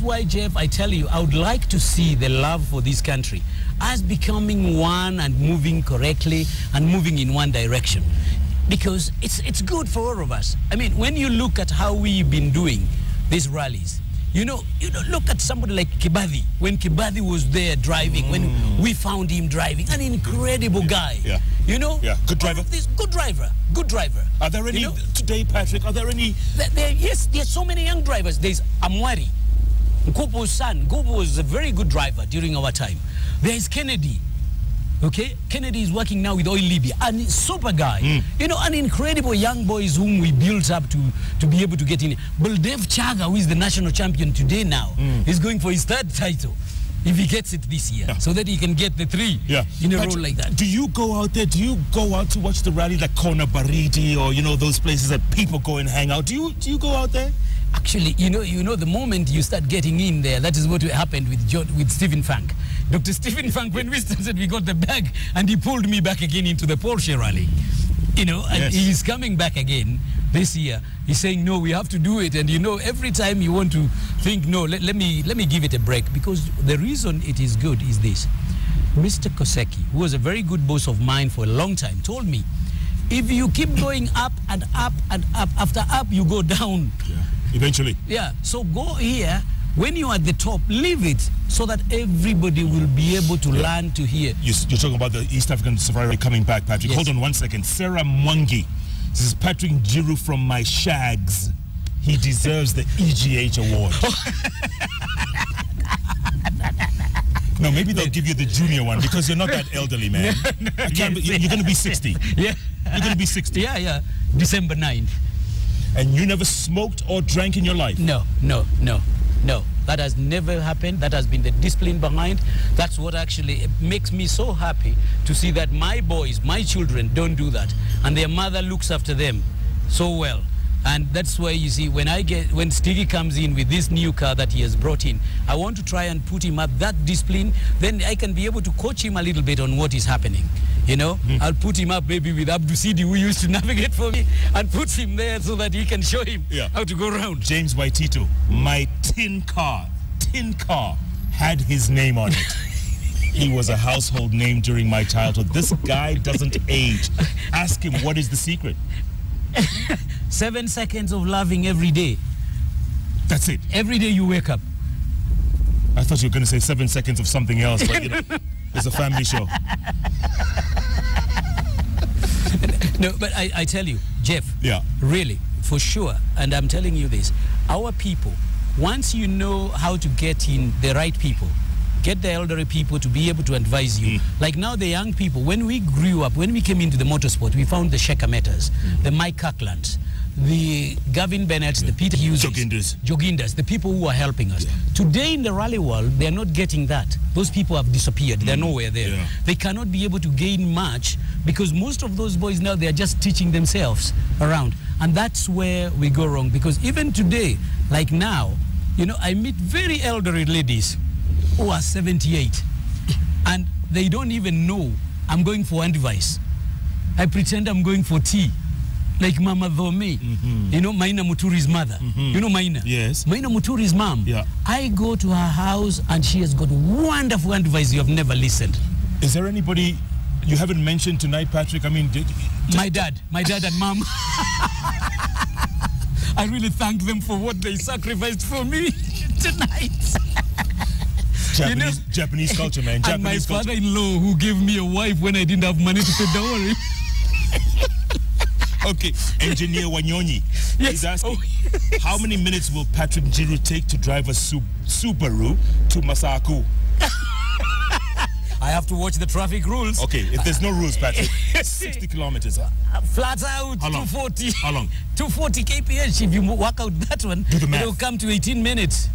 why, Jeff, I tell you, I would like to see the love for this country as becoming one and moving correctly and moving in one direction. Because it's good for all of us. I mean, when you look at how we've been doing these rallies, you know, look at somebody like Kibathi. When Kibathi was there driving, when we found him driving, an incredible guy. Yeah. You know? Yeah. Good driver. Good driver. Good driver. Are there any, today, Patrick, are there any? Yes, there's so many young drivers. There's Amwari, Nkopo's son. Nkopo was a very good driver during our time. There's Kennedy. Okay, Kennedy is working now with Oil Libya, and super guy. You know, an incredible young boys whom we built up to be able to get in. Baldev Chaga, who is the national champion today now, is going for his 3rd title if he gets it this year, so that he can get the 3 in a row like that. Do you go out there? Do you go out to watch the rally like Kona Baridi or, you know, those places that people go and hang out? Do you go out there? Actually, you know, the moment you start getting in there, that is what happened with Stephen Funk. Dr. Stephen Funk, when we started, we got the bag, and he pulled me back again into the Porsche rally. You know, and he's coming back again this year. He's saying, no, we have to do it. And, you know, every time you want to think, no, let me give it a break. Because the reason it is good is this. Mr. Koseki, who was a very good boss of mine for a long time, told me, if you keep going up and up and up, after up, you go down. Yeah. Eventually. Yeah, so go here. When you're at the top, leave it so that everybody will be able to learn to hear. You're talking about the East African Safari coming back, Patrick. Hold on 1 second. Sarah Mwangi. This is Patrick Njiru from My Shags. He deserves the EGH award. No, maybe they'll give you the junior one because you're not that elderly, man. You're going to be 60. Yeah. You're going to be 60. Yeah. December 9th. And you never smoked or drank in your life? No. That has never happened. That has been the discipline behind. That's what actually makes me so happy to see that my boys, my children, don't do that. And their mother looks after them so well. And that's why, you see, when Stiggy comes in with this new car that he has brought in, I want to try and put him up that discipline. Then I can be able to coach him a little bit on what is happening. You know, I'll put him up maybe with Abdu Sidi, who used to navigate for me, and put him there so that he can show him how to go around. James Waitito, my tin car had his name on it. He was a household name during my childhood. This guy doesn't age. Ask him, what is the secret? 7 seconds of laughing every day. That's it. Every day you wake up. I thought you were going to say 7 seconds of something else, but you know, it's a family show. No, but I tell you, Jeff, really, for sure, and I'm telling you this, our people, once you know how to get in the right people, get the elderly people to be able to advise you. Like now the young people, when we grew up, when we came into the motorsport, we found the Shekametas, the Mike Kirklands, the Gavin Bennett, the Peter Hughes, Joginders, the people who are helping us. Today in the rally world, they're not getting that. Those people have disappeared. They're nowhere there. They cannot be able to gain much because most of those boys now, they're just teaching themselves around. And that's where we go wrong, because even today, like now, you know, I meet very elderly ladies who are 78 and they don't even know I'm going for one device. I pretend I'm going for tea. Like Mama Dhome, you know, Maina Muturi's mother. You know Maina? Yes. Maina Muturi's mom. I go to her house and she has got wonderful advice you have never listened. Is there anybody you haven't mentioned tonight, Patrick? I mean, my dad and mom. I really thank them for what they sacrificed for me tonight. Japanese culture, man. And my father-in-law who gave me a wife when I didn't have money to pay dowry. Okay, Engineer Wanyonyi is asking, how many minutes will Patrick Njiru take to drive a Subaru to Masaku? I have to watch the traffic rules. Okay, if there's no rules, Patrick, 60 kilometers. Flat out, 240. How long? 240 kph. If you work out that one, it will come to 18 minutes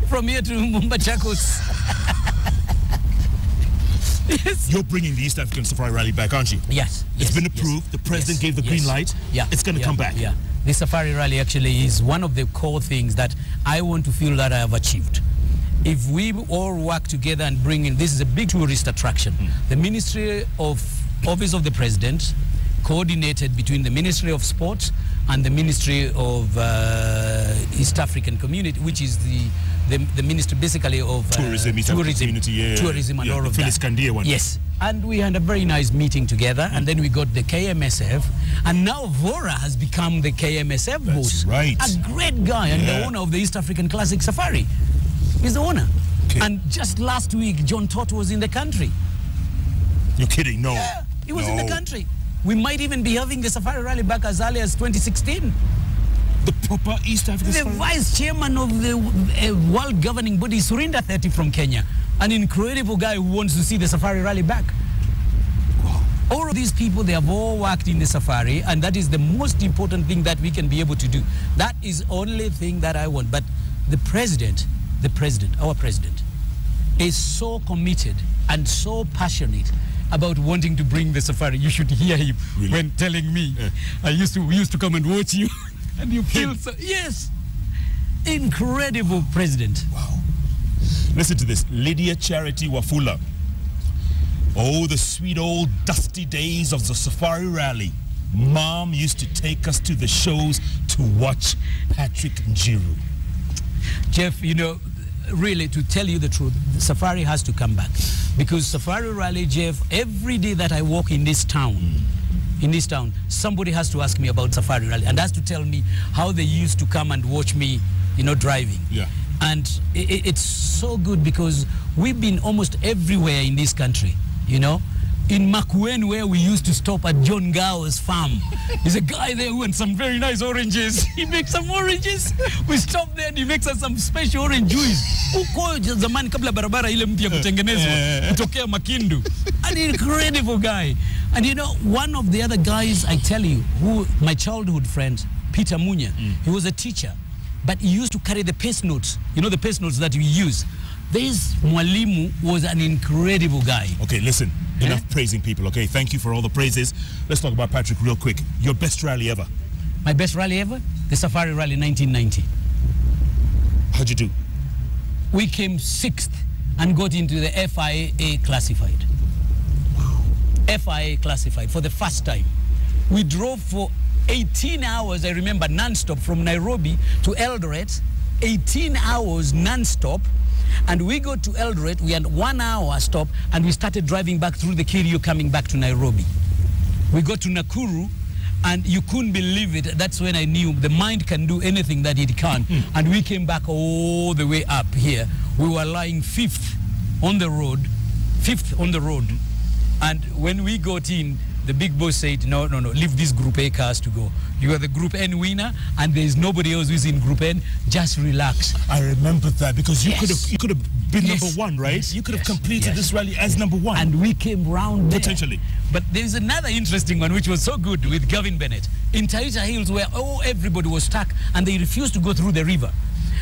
from here to Mumbachakos. Yes. You're bringing the East African Safari Rally back, aren't you? Yes. It's been approved. The president gave the green light. It's going to come back. The Safari Rally actually is one of the core things that I want to feel that I have achieved. If we all work together and bring in, this is a big tourist attraction. The Ministry of Office of the President, coordinated between the Ministry of Sports and the Ministry of East African Community, which is the the minister basically of tourism and all of that. One. Yes. And we had a very nice meeting together, and then we got the KMSF, and now Vora has become the KMSF boss. Right. A great guy, and the owner of the East African Classic Safari. He's the owner. Okay. And just last week, John Todt was in the country. You're kidding? No. Yeah, he was in the country. We might even be having the Safari Rally back as early as 2016. The proper East African The vice chairman of the world governing body, Surinder 30 from Kenya. An incredible guy who wants to see the Safari Rally back. Wow. All of these people, they have all worked in the Safari, and that is the most important thing that we can be able to do. That is the only thing that I want. But the president, our president, is so committed and so passionate about wanting to bring the Safari. You should hear him when telling me, we used to come and watch you, and you feel so, yes, incredible president. Wow. Listen to this, Lydia Charity Wafula. Oh, the sweet old dusty days of the Safari Rally. Mom used to take us to the shows to watch Patrick Njiru. Jeff, you know, really, to tell you the truth, the Safari has to come back. Because Safari Rally, Jeff, every day that I walk in this town, somebody has to ask me about Safari Rally and has to tell me how they used to come and watch me, you know, driving. Yeah. And it's so good because we've been almost everywhere in this country, you know. In Makuen, where we used to stop at John Gao's farm. There's a guy there who wants some very nice oranges. He makes some oranges. We stop there and he makes us some special orange juice. Uko zamani kabla barabara ile mpya kutengenezwa kutokea Makindu. An incredible guy. And you know, one of the other guys, I tell you, who my childhood friend, Peter Munya, he was a teacher. But he used to carry the pace notes, you know, the pace notes that we use. This Mwalimu was an incredible guy. Okay, listen, enough praising people, okay? Thank you for all the praises. Let's talk about Patrick real quick. Your best rally ever? My best rally ever? The Safari Rally 1990. How'd you do? We came 6th and got into the FIA classified. Wow. FIA classified for the first time. We drove for 18 hours, I remember, non-stop from Nairobi to Eldoret, 18 hours non-stop, and we got to Eldoret, we had 1 hour stop, and we started driving back through the Kirio coming back to Nairobi. We got to Nakuru, and you couldn't believe it. That's when I knew the mind can do anything that it can. And we came back all the way up here. We were lying 5th on the road, and when we got in, the big boss said, no, leave these Group A cars to go. You are the Group N winner, and there is nobody else who's in Group N. Just relax. I remember that because you could have been number one, right? Yes. You could have completed this rally as number one. And we came round there. Potentially. But there's another interesting one which was so good with Gavin Bennett. In Taita Hills where everybody was stuck and they refused to go through the river.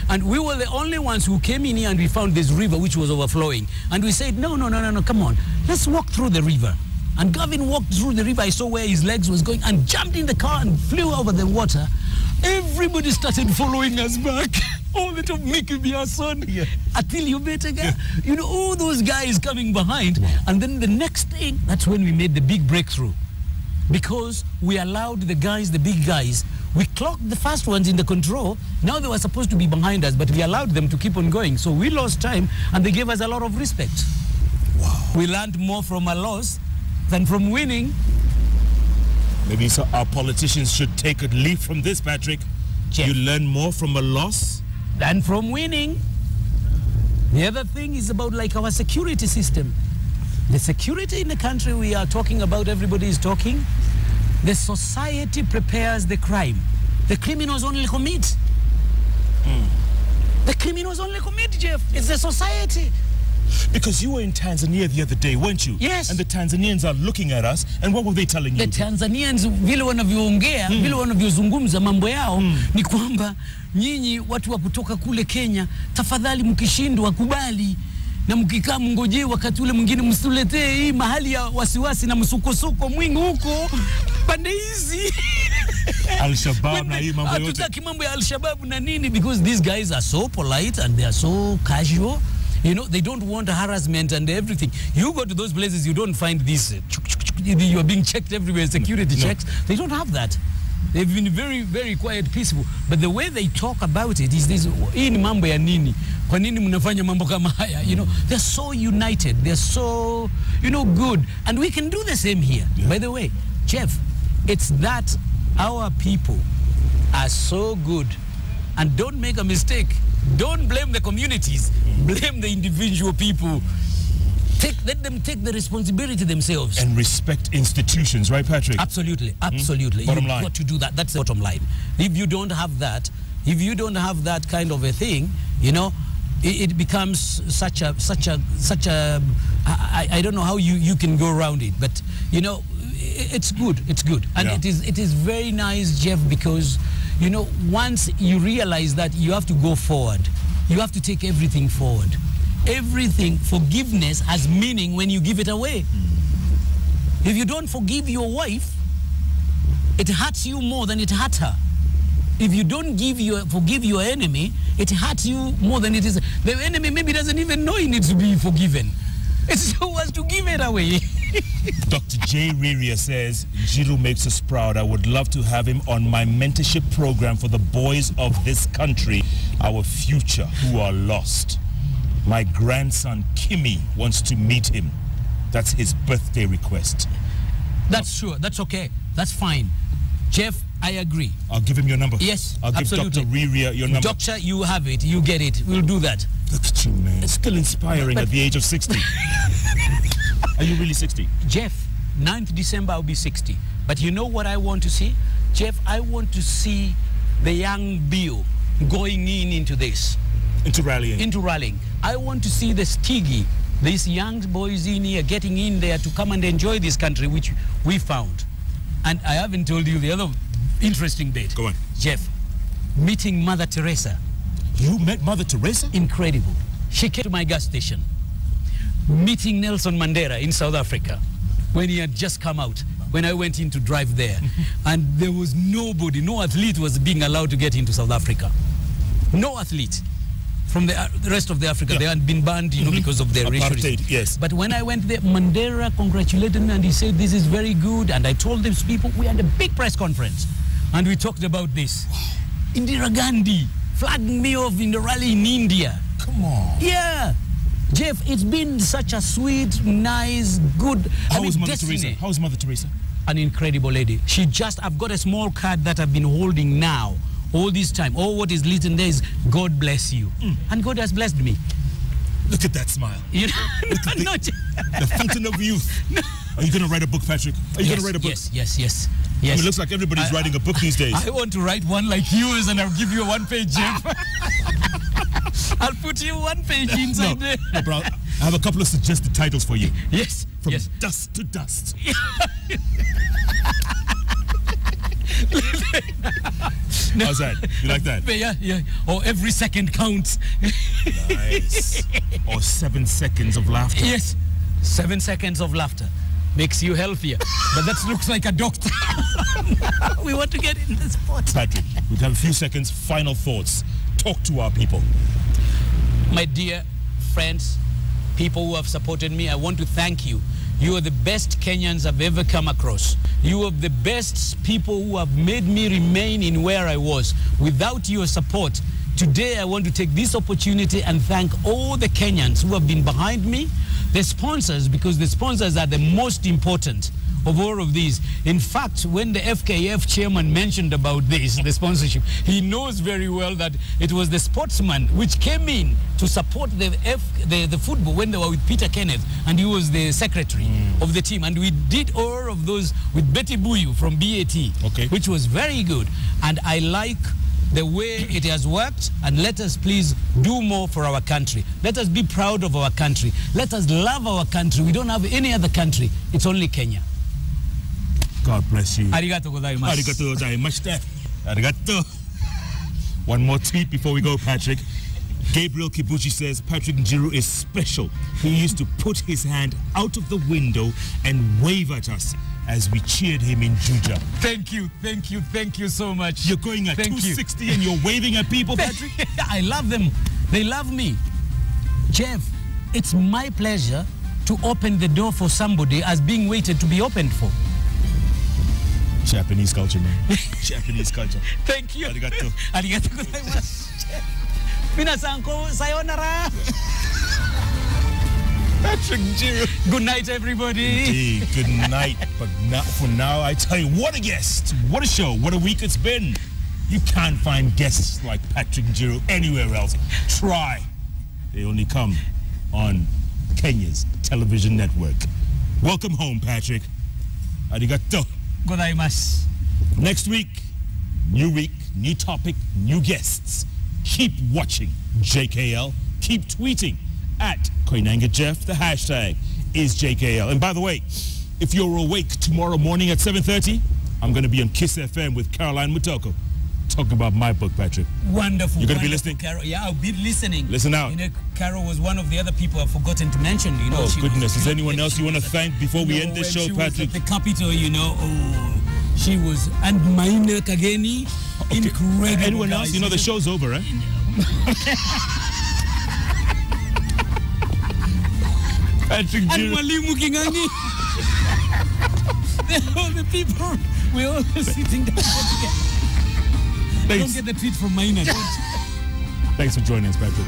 And we were the only ones who came in here and we found this river which was overflowing. And we said, no, come on. Let's walk through the river. And Gavin walked through the river. I saw where his legs was going and jumped in the car and flew over the water. Everybody started following us back. All the time, Mickey Biason, Atil Yubetega, you know, all those guys coming behind. Wow. And then the next thing, that's when we made the big breakthrough. Because we allowed the guys, the big guys, we clocked the first ones in the control. Now they were supposed to be behind us, but we allowed them to keep on going. So we lost time and they gave us a lot of respect. Wow. We learned more from a loss than from winning. Maybe so our politicians should take a leaf from this, Patrick. Jeff. You learn more from a loss than from winning. The other thing is about like our security system. The security in the country we are talking about, everybody is talking. The society prepares the crime. The criminals only commit. The criminals only commit, Jeff. It's the society. Because you were in Tanzania the other day, weren't you? Yes. And the Tanzanians are looking at us, and what were they telling you? The Tanzanians, vile wanavyoongea, vile wanavyozungumza mambo yao, ni kwamba nyinyi watu wa kutoka kule Kenya, tafadhali mkishindwa kubali, na mkikaa mngojee wakati ule mwingine msiletee hii mahali ya wasiwasi na msukosuko mwingi huko pande hizi. Al-Shabaab na hii mambo yote. Hatutaki mambo ya Al-Shabaab na nini, because these guys are so polite and they are so casual. You know, they don't want harassment and everything. You go to those places, you don't find this. You are being checked everywhere, security checks. They don't have that. They've been very, very quiet, peaceful. But the way they talk about it is this, hii ni mambo ya nini? Kwa nini mnafanya mambo kama haya? You know, they're so united. They're so, you know, good. And we can do the same here. Yeah. By the way, Jeff, it's that our people are so good. And don't make a mistake. Don't blame the communities. Blame the individual people. Let them take the responsibility themselves. And respect institutions, right, Patrick? Absolutely, absolutely. Bottom line. You've got to do that. That's the bottom line. If you don't have that, kind of a thing, you know, it becomes such a I don't know how you can go around it, but you know, it's good. And yeah. it is very nice, Jeff, because you know, once you realize that you have to go forward, you have to take everything forward. Everything, forgiveness has meaning when you give it away. If you don't forgive your wife, it hurts you more than it hurt her. If you don't forgive your enemy, it hurts you more than it is. The enemy maybe doesn't even know he needs to be forgiven. It's so as to give it away. Dr. J. Riria says, Njiru makes us proud. I would love to have him on my mentorship program for the boys of this country, our future, who are lost. My grandson, Kimmy, wants to meet him. That's his birthday request. That's sure. That's okay. That's fine. Jeff, I agree. I'll give him your number. Yes, I'll absolutely. give Dr. Riria your number. Doctor, you have it. You get it. We'll do that. Look at you, man. It's still inspiring at the age of 60. Are you really 60? Jeff, 9th December, I'll be 60. But you know what I want to see? Jeff, I want to see the young Bill going into this. Into rallying. Into rallying. I want to see the Stiggy, these young boys in here getting in there to come and enjoy this country, which we found. And I haven't told you the other interesting bit. Go on. Jeff, meeting Mother Teresa. You met Mother Teresa? Incredible. She came to my gas station. Meeting Nelson Mandela in South Africa when he had just come out, when I went in to drive there. And there was nobody, no athlete was being allowed to get into South Africa. No athlete. From the rest of the Africa, they had been banned, you know, because of their racial. Yes. But when I went there, Mandela congratulated me and he said, this is very good. And I told these people, we had a big press conference and we talked about this. Indira Gandhi flagged me off in the rally in India. Come on. Yeah. Jeff, it's been such a sweet, nice, good. How is Mother Teresa? How is Mother Teresa? An incredible lady. I've got a small card that I've been holding now. All this time, all what is written there is, God bless you. And God has blessed me. Look at that smile. You know, the fountain of youth. No. Are you going to write a book, Patrick? Are you going to write a book? Yes. I mean, it looks like everybody's writing a book these days. I want to write one like yours and I'll give you a one-page, Jeff. I'll put you one page inside there. No, bro, I have a couple of suggested titles for you. Yes. From dust to dust. How's that? You like that? Yeah. Or every second counts. Nice. Or 7 seconds of laughter. Yes. 7 seconds of laughter makes you healthier. But that looks like a doctor. We want to get in the spot. Patrick, we have a few seconds. Final thoughts. Talk to our people. My dear friends, people who have supported me, I want to thank you. You are the best Kenyans I've ever come across. You are the best people who have made me remain in where I was. Without your support, today I want to take this opportunity and thank all the Kenyans who have been behind me, the sponsors, because the sponsors are the most important of all of these. In fact, when the FKF chairman mentioned about this, the sponsorship, he knows very well that it was the sportsman which came in to support the football when they were with Peter Kenneth, and he was the secretary of the team. And we did all of those with Betty Buyu from BAT, which was very good. And I like the way it has worked, and let us please do more for our country. Let us be proud of our country. Let us love our country. We don't have any other country. It's only Kenya. God bless you. Arigato gozaimasu. Arigato gozaimasu. Arigato. One more tweet before we go, Patrick. Gabriel Kibuchi says, Patrick Njiru is special. He used to put his hand out of the window and wave at us as we cheered him in Juja. Thank you so much. You're going at 260 and you're waving at people, Patrick? I love them. They love me. Jeff, it's my pleasure to open the door for somebody as being waited to be opened for. Japanese culture, man. Japanese culture. Thank you. Arigato. Arigato gozaimasu. Minasan ko sayonara. Patrick Njiru. Good night, everybody. Indeed, good night. But for now, I tell you, what a guest. What a show. What a week it's been. You can't find guests like Patrick Njiru anywhere else. Try. They only come on Kenya's television network. Welcome home, Patrick. Arigato. Gozaimasu. Next week, new topic, new guests. Keep watching JKL. Keep tweeting at Koinange Jeff. The hashtag is JKL. And by the way, if you're awake tomorrow morning at 7:30, I'm going to be on Kiss FM with Caroline Mutoko talking about my book, Patrick. Wonderful. You're going to be listening? Carol. Yeah, I'll be listening. Listen out. You know, Carol was one of the other people I've forgotten to mention. You know, Oh, goodness. Is anyone else you want to thank before we end this show, Patrick? At the capital, you know. Oh, she was. And Maina Kageni. Okay. Incredible. Anyone guys. else? You know, the show's over, right? Patrick And Njiru. Mwalimu Kingangi. All the people. We're all sitting down together. Don't get the tweet from Maina. Thanks for joining us, Patrick.